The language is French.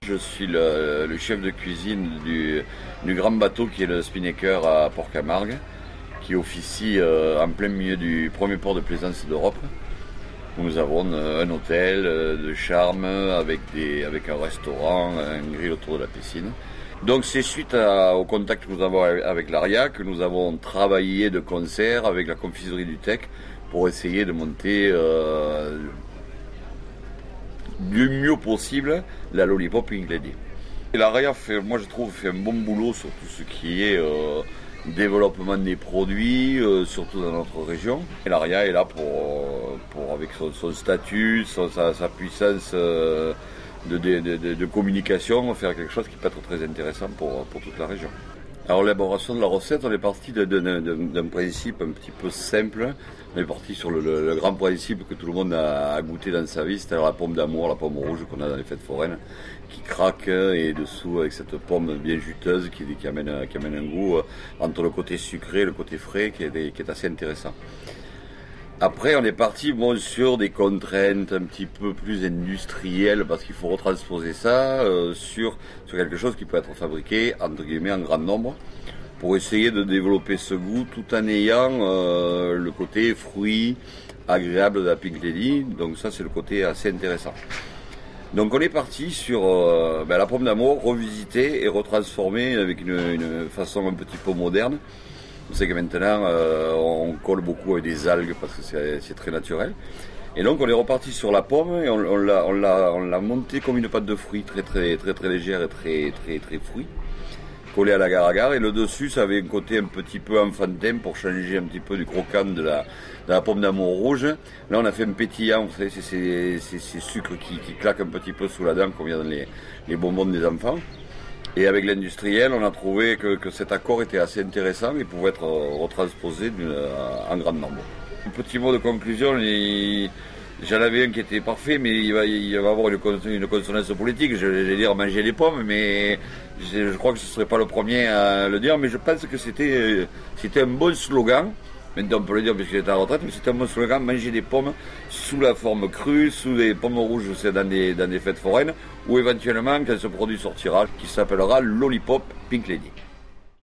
je suis le chef de cuisine du grand bateau qui est le Spinnaker à Port-Camargue, qui officie en plein milieu du premier port de plaisance d'Europe, où nous avons un hôtel de charme avec un restaurant, un grill autour de la piscine. Donc c'est suite au contact que nous avons avec l'ARIA que nous avons travaillé de concert avec la confiserie du Tech pour essayer de monter du mieux possible la Lollipop Pink Lady. L'ARIA moi je trouve, fait un bon boulot sur tout ce qui est développement des produits, surtout dans notre région. Et l'ARIA est là pour avec son statut, sa puissance de communication, faire quelque chose qui peut être très intéressant pour toute la région. Alors l'élaboration de la recette, on est parti d'un principe un petit peu simple. On est parti sur le grand principe que tout le monde a goûté dans sa vie, c'est-à-dire la pomme d'amour, la pomme rouge qu'on a dans les fêtes foraines, qui craque et dessous avec cette pomme bien juteuse qui amène un goût entre le côté sucré et le côté frais qui est assez intéressant. Après, on est parti sur des contraintes un petit peu plus industrielles parce qu'il faut retransposer ça sur quelque chose qui peut être fabriqué entre guillemets en grand nombre pour essayer de développer ce goût tout en ayant le côté fruit agréable de la Pink Lady. Donc ça, c'est le côté assez intéressant. Donc on est parti sur la pomme d'amour revisitée et retransformée avec une façon un petit peu moderne. On sait que maintenant on colle beaucoup avec des algues parce que c'est très naturel. Et donc on est reparti sur la pomme et on l'a montée comme une pâte de fruits très légère et très fruit, collée à l'agar-agar. Et le dessus ça avait un côté un petit peu enfantin pour changer un petit peu du croquant de la pomme d'amour rouge. Là on a fait un pétillant, vous savez, c'est ces sucres qui claquent un petit peu sous la dent comme il y a dans les bonbons des enfants. Et avec l'industriel, on a trouvé que cet accord était assez intéressant et pouvait être retransposé en grand nombre. Un petit mot de conclusion, j'en avais un qui était parfait, mais il va y avoir une consonance politique. Je vais dire manger les pommes, mais je crois que ce ne serait pas le premier à le dire, mais je pense que c'était un bon slogan. Maintenant on peut le dire puisqu'il est en retraite, mais c'était un bon slogan, manger des pommes sous la forme crue, sous des pommes rouges dans des fêtes foraines, ou éventuellement quand ce produit sortira, qui s'appellera Lollipop Pink Lady.